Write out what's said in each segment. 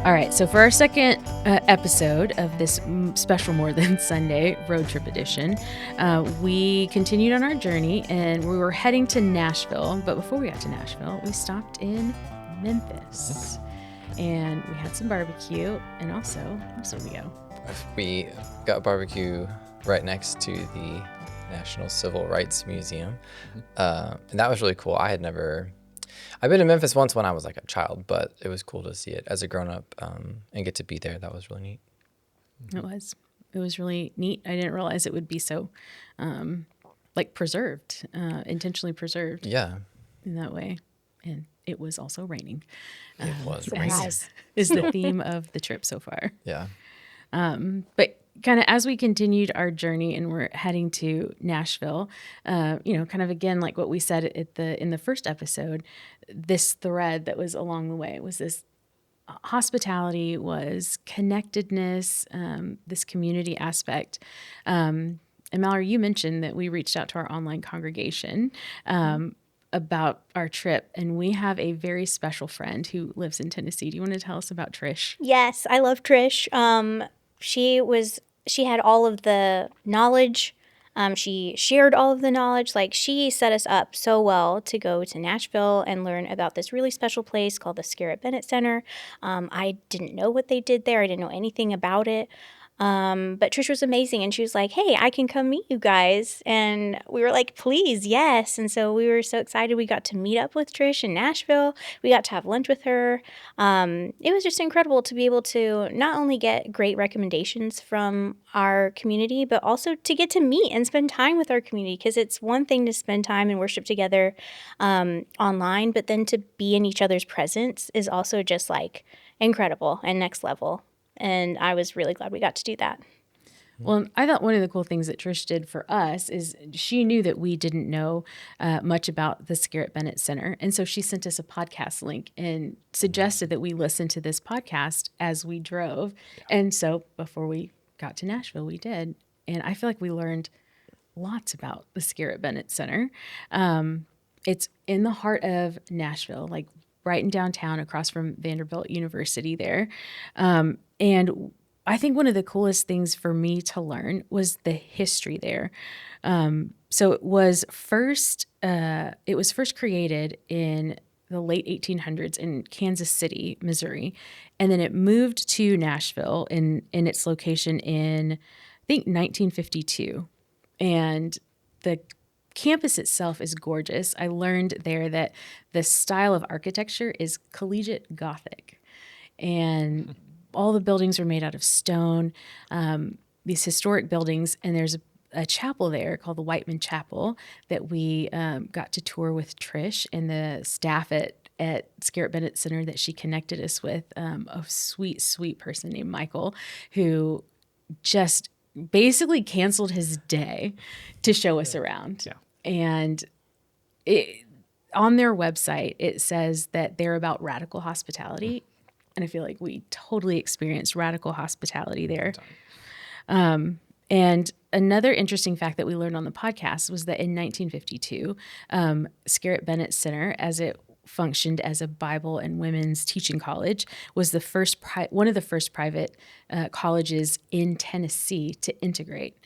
All right, so for our second episode of this special More Than Sunday road trip edition, we continued on our journey and we were heading to Nashville. But before we got to Nashville, we stopped in Memphis and we had some barbecue. And also, where did we go? We got barbecue right next to the National Civil Rights Museum. And that was really cool. I've been to Memphis once when I was like a child, but it was cool to see it as a grown-up and get to be there. That was really neat. It was really neat. I didn't realize it would be so preserved, intentionally preserved. Yeah. In that way. And it was also raining. It was raining. Is the theme of the trip so far. Yeah. But kind of as we continued our journey and we're heading to Nashville, kind of again, like what we said in the first episode, this thread that was along the way was this hospitality, was connectedness, this community aspect. And Mallory, you mentioned that we reached out to our online congregation about our trip, and we have a very special friend who lives in Tennessee. Do you want to tell us about Trish? Yes, I love Trish. She had all of the knowledge. She shared all of the knowledge. Like, she set us up so well to go to Nashville and learn about this really special place called the Scarritt Bennett Center. I didn't know what they did there. I didn't know anything about it. But Trish was amazing, and she was like, "Hey, I can come meet you guys." And we were like, "Please, yes." And so we were so excited. We got to meet up with Trish in Nashville. We got to have lunch with her. It was just incredible to be able to not only get great recommendations from our community, but also to get to meet and spend time with our community, because it's one thing to spend time and worship together online, but then to be in each other's presence is also just like incredible and next level. And I was really glad we got to do that. Well, I thought one of the cool things that Trish did for us is she knew that we didn't know much about the Scarritt Bennett Center. And so she sent us a podcast link and suggested that we listen to this podcast as we drove. Yeah. And so before we got to Nashville, we did. And I feel like we learned lots about the Scarritt Bennett Center. It's in the heart of Nashville, like right in downtown across from Vanderbilt University there. And I think one of the coolest things for me to learn was the history there. So it was first created in the late 1800s in Kansas City, Missouri, and then it moved to Nashville in its location in, I think, 1952. And the campus itself is gorgeous. I learned there that the style of architecture is collegiate Gothic, and all the buildings are made out of stone, these historic buildings, and there's a chapel there called the Whiteman Chapel that we got to tour with Trish and the staff at Scarritt Bennett Center that she connected us with, a sweet, sweet person named Michael, who just basically canceled his day to show us around. Yeah. And on their website, it says that they're about radical hospitality. And I feel like we totally experienced radical hospitality there. And another interesting fact that we learned on the podcast was that in 1952, Scarritt Bennett Center, as it functioned as a Bible and women's teaching college, was one of the first private colleges in Tennessee to integrate.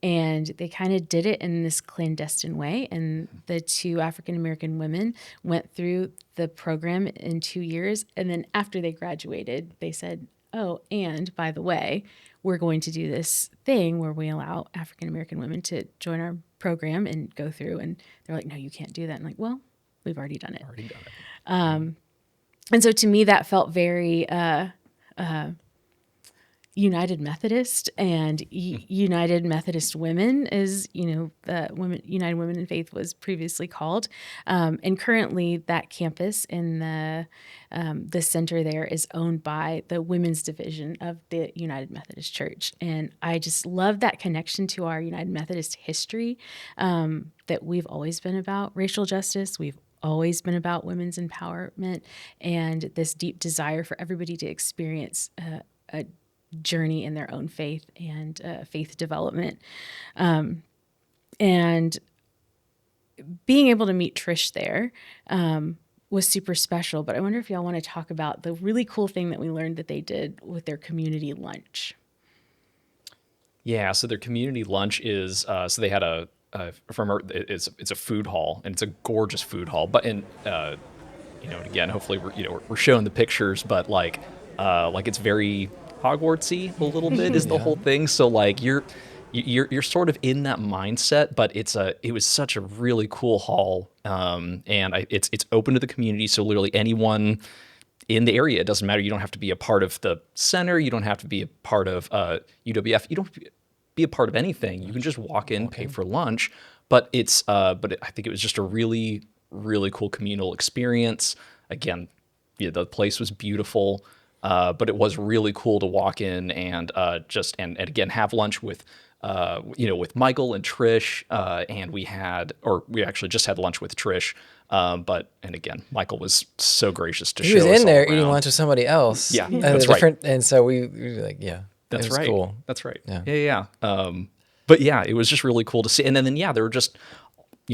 And they kind of did it in this clandestine way. And the two African-American women went through the program in 2 years. And then after they graduated, they said, "Oh, and by the way, we're going to do this thing where we allow African-American women to join our program and go through." And they're like, "No, you can't do that." And I'm like, well, we've already done it. And so to me, that felt very United Methodist, and United Methodist Women is, United Women in Faith was previously called. And currently that campus in the center there is owned by the women's division of the United Methodist Church. And I just love that connection to our United Methodist history, that we've always been about racial justice. We've always been about women's empowerment and this deep desire for everybody to experience a journey in their own faith and faith development. And being able to meet Trish there was super special. But I wonder if y'all want to talk about the really cool thing that we learned that they did with their community lunch. Yeah, so their community lunch is so they had it's a food hall, and it's a gorgeous food hall. But and again, hopefully we're showing the pictures, but like it's very Hogwartsy a little bit is the whole thing. So like you're sort of in that mindset, but it was such a really cool hall, and it's open to the community, so literally anyone in the area. It doesn't matter. You don't have to be a part of the center. You don't have to be a part of UWF. You don't have to be a part of anything. You can just walk in, pay for lunch. But I think it was just a really, really cool communal experience. Again, the place was beautiful, but it was really cool to walk in and and again have lunch with with Michael and Trish, and we actually just had lunch with Trish. And again, Michael was so gracious to show us. He was in there all eating around. lunch with somebody else. Yeah, that's right. And so we were like, yeah, That's it was right. cool. That's right. Yeah. Yeah. But yeah, it was just really cool to see. And then there were just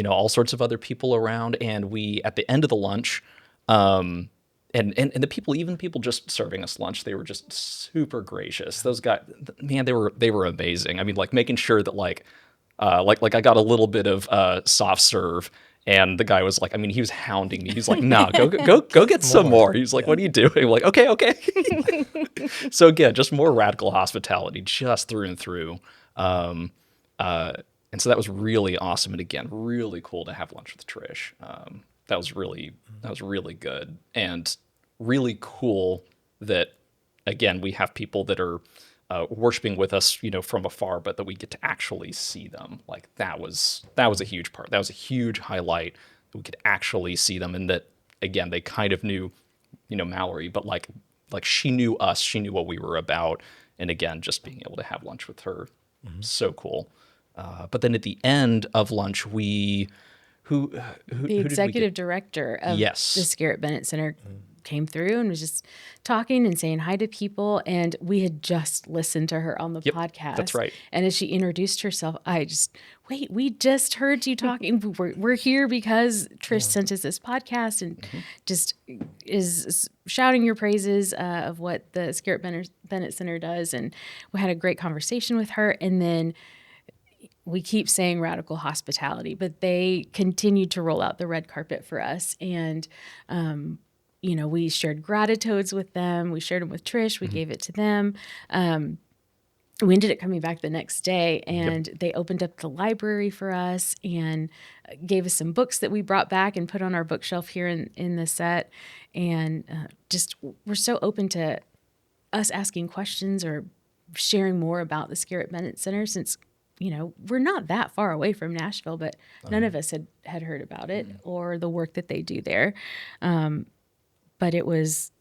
all sorts of other people around, and we at the end of the lunch, and the people, even people just serving us lunch, they were just super gracious. Those guys, man, they were amazing. I mean, like making sure that like I got a little bit of soft serve. And the guy was like, I mean, he was hounding me. He's like, no, go get some more. He's like, what are you doing? I'm like, okay. So again, just more radical hospitality, just through and through. And so that was really awesome. And again, really cool to have lunch with Trish. That was really good, and really cool that again we have people that are worshiping with us, from afar, but that we get to actually see them. Like that was a huge part. That was a huge highlight that we could actually see them, and that again they kind of knew, Mallory, but like she knew us, she knew what we were about, and again just being able to have lunch with her, so cool. But then at the end of lunch, the executive director of the Scarritt Bennett Center came through and was just talking and saying hi to people. And we had just listened to her on the podcast. That's right. And as she introduced herself, we just heard you talking. We're here because Trish sent us this podcast and just is shouting your praises of what the Scarritt Bennett Center does. And we had a great conversation with her. And then we keep saying radical hospitality, but they continued to roll out the red carpet for us. And, we shared gratitudes with them. We shared them with Trish. We gave it to them. We ended up coming back the next day, and they opened up the library for us and gave us some books that we brought back and put on our bookshelf here in the set. And just we're so open to us asking questions or sharing more about the Scarritt Bennett Center, since we're not that far away from Nashville, but none of us had heard about it or the work that they do there. But it was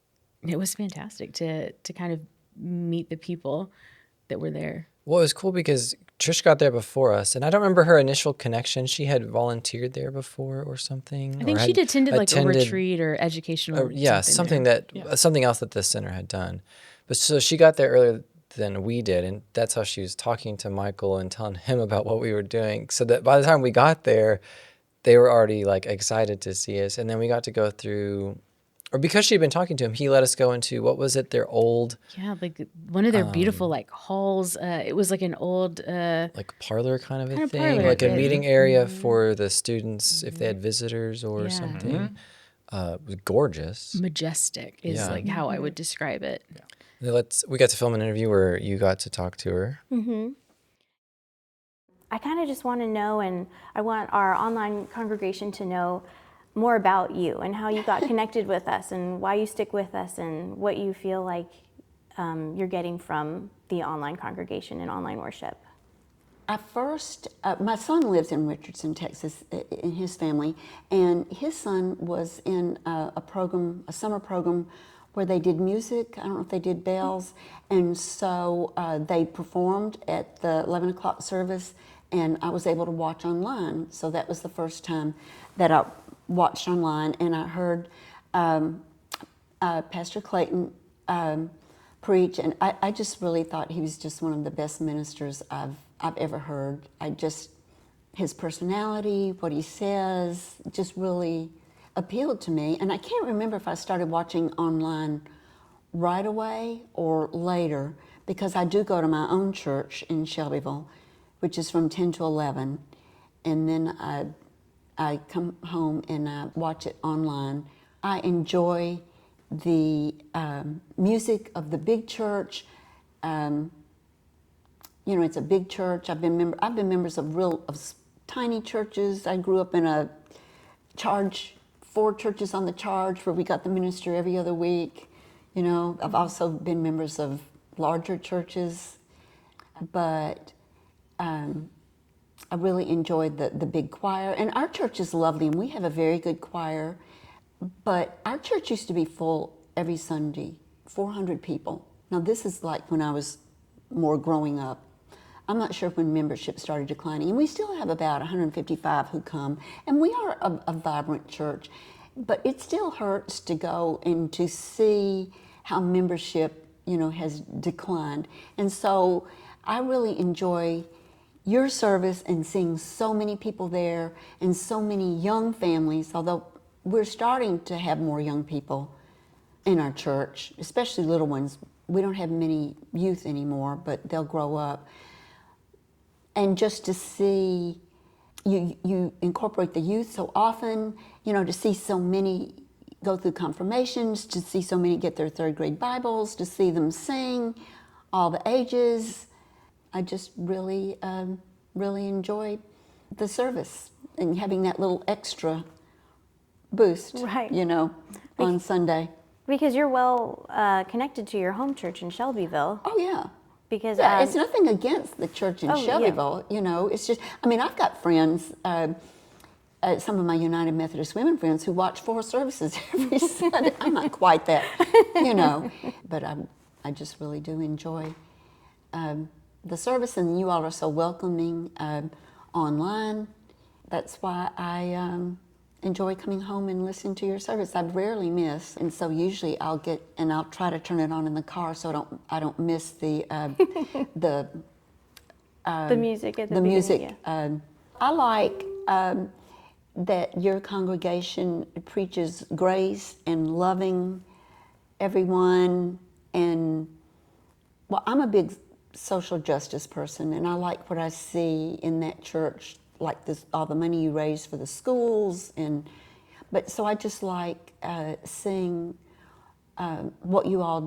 fantastic to kind of meet the people that were there. Well, it was cool because Trish got there before us, and I don't remember her initial connection. She had volunteered there before or something. I think she'd attended a retreat or educational. Something else that the center had done. But so she got there earlier than we did, and that's how she was talking to Michael and telling him about what we were doing, so that by the time we got there they were already like excited to see us. And then we got to go through, or because she'd been talking to him, he let us go into, what was it, their old like one of their beautiful like halls. It was like an old like parlor kind of a thing, like a meeting area for the students if they had visitors or something. It was gorgeous, majestic is like how I would describe it. We got to film an interview where you got to talk to her. I kind of just want to know, and I want our online congregation to know more about you and how you got connected with us and why you stick with us and what you feel like you're getting from the online congregation and online worship. I first, my son lives in Richardson, Texas, in his family, and his son was in a summer program where they did music. I don't know if they did bells, and so they performed at the 11 o'clock service, and I was able to watch online. So that was the first time that I watched online, and I heard Pastor Clayton preach, and I just really thought he was just one of the best ministers I've ever heard. His personality, what he says, just really appealed to me. And I can't remember if I started watching online right away or later, because I do go to my own church in Shelbyville, which is from 10 to 11. And then I come home and I watch it online. I enjoy the music of the big church. It's a big church. I've been members of tiny churches. I grew up in a charge, 4 churches on the charge, where we got the minister every other week. I've also been members of larger churches, but I really enjoyed the big choir. And our church is lovely, and we have a very good choir. But our church used to be full every Sunday, 400 people. Now, this is like when I was more growing up. I'm not sure when membership started declining. And we still have about 155 who come. And we are a vibrant church. But it still hurts to go and to see how membership, has declined. And so I really enjoy your service and seeing so many people there and so many young families, although we're starting to have more young people in our church, especially little ones. We don't have many youth anymore, but they'll grow up. And just to see you incorporate the youth so often, to see so many go through confirmations, to see so many get their 3rd grade Bibles, to see them sing, all the ages. I just really, really enjoy the service and having that little extra boost, Right. On Sunday. Because you're well connected to your home church in Shelbyville. Oh, yeah. Because Yeah, it's nothing against the church in Shelbyville, it's just, I've got friends, some of my United Methodist women friends who watch 4 services every Sunday. I'm not quite that, but I just really do enjoy the service, and you all are so welcoming online. That's why I enjoy coming home and listening to your service. I rarely miss, and so usually I'll try to turn it on in the car so I don't miss the music at the the beginning, music. yeah. I like that your congregation preaches grace and loving everyone, and I'm a big social justice person, and I like what I see in that church, like all the money you raise for the schools, but so I just like seeing what you all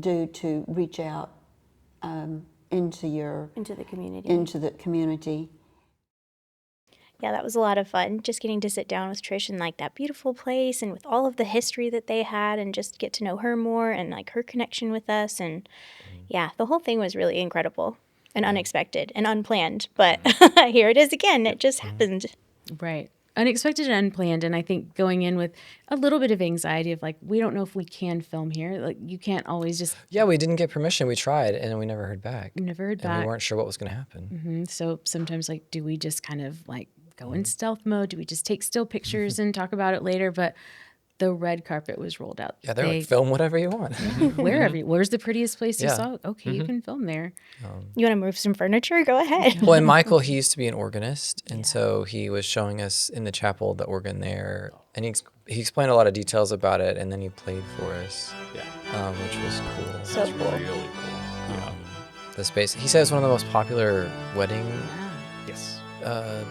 do to reach out into the community. Into the community. Yeah, that was a lot of fun, just getting to sit down with Trish in like that beautiful place and with all of the history that they had, and just get to know her more and like her connection with us. And yeah, the whole thing was really incredible and unexpected and unplanned, but here it is again. It just happened. Right. Unexpected and unplanned. And I think going in with a little bit of anxiety of like, we don't know if we can film here. Like, you can't always just. Yeah, we didn't get permission. We tried, and we never heard back. And we weren't sure what was going to happen. So sometimes, like, do we just kind of like go in stealth mode? Do we just take still pictures and talk about it later? But the red carpet was rolled out. Yeah, they're like, film whatever you want. Where's the prettiest place you Yeah. saw? Okay, you can film there. You want to move some furniture? Go ahead. Well, and Michael, he used to be an organist, and so he was showing us in the chapel the organ there, and he explained a lot of details about it, and then he played for us, which was cool. So cool. Really cool. Yeah. The space. He said it's one of the most popular wedding Yes.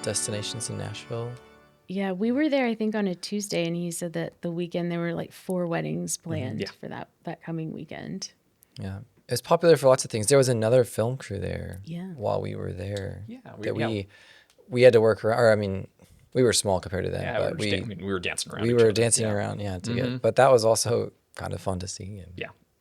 destinations in Nashville. Yeah, we were there, I think, on a Tuesday, and he said that the weekend there were like 4 weddings planned for that coming weekend. Yeah. It was popular for lots of things. There was another film crew there while we were there. Yeah. We had to work around, or I mean, we were small compared to them. Yeah, but we were dancing around. We were dancing around, to get, but that was also kind of fun to see. And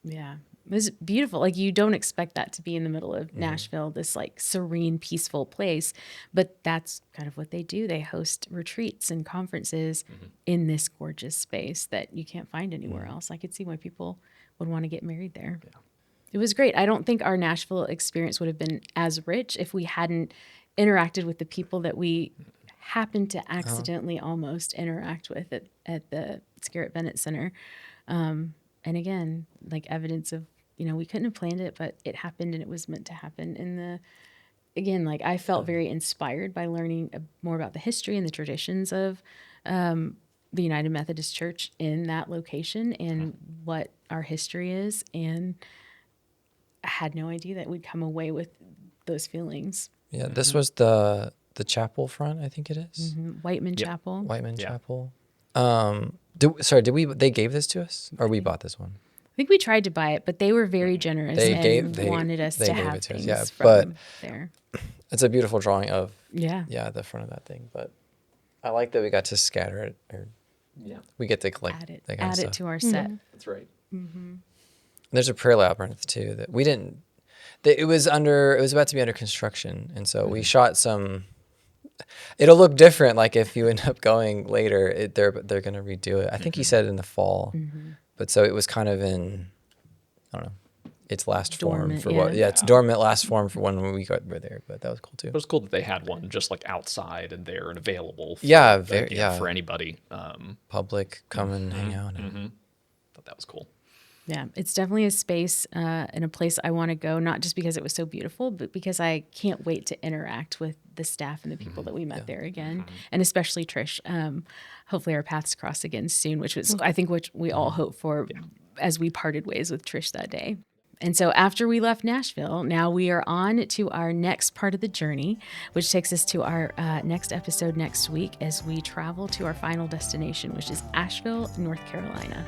Yeah. It was beautiful. Like, you don't expect that to be in the middle of Nashville, this like serene, peaceful place. But that's kind of what they do. They host retreats and conferences in this gorgeous space that you can't find anywhere else. I could see why people would want to get married there. Yeah. It was great. I don't think our Nashville experience would have been as rich if we hadn't interacted with the people that we happened to accidentally almost interact with at the Scarritt Bennett Center. And again, like evidence of, we couldn't have planned it, but it happened and it was meant to happen. And like I felt very inspired by learning more about the history and the traditions of the United Methodist Church in that location and what our history is. And I had no idea that we'd come away with those feelings. Yeah, this was the chapel front, I think it is. Whiteman Chapel. Whiteman Yeah. Chapel. They gave this to us, or we bought this one? I think we tried to buy it, but they were very generous and wanted us they to gave have it to us, things yeah, from but- there. It's a beautiful drawing of Yeah. the front of that thing. But I like that we got to scatter it, or Yeah, we get to collect Add it. that kind Add of it stuff. to our set. that's right. There's a prayer labyrinth too that we didn't. It was about to be under construction, and so we shot some. It'll look different, like if you end up going later. They're gonna redo it. I think he said in the fall, but so it was kind of in, I don't know, its last form Dormant, for yeah. what? Yeah, it's dormant last form for when we were there. But that was cool too. It was cool that they had one just like outside and there and available. For, Yeah, for anybody. Public come and hang out. Thought that was cool. Yeah, it's definitely a space and a place I want to go, not just because it was so beautiful, but because I can't wait to interact with the staff and the people that we met there again, and especially Trish. Hopefully our paths cross again soon, which was, I think, what we all hope for as we parted ways with Trish that day. And so after we left Nashville, now we are on to our next part of the journey, which takes us to our next episode next week as we travel to our final destination, which is Asheville, North Carolina.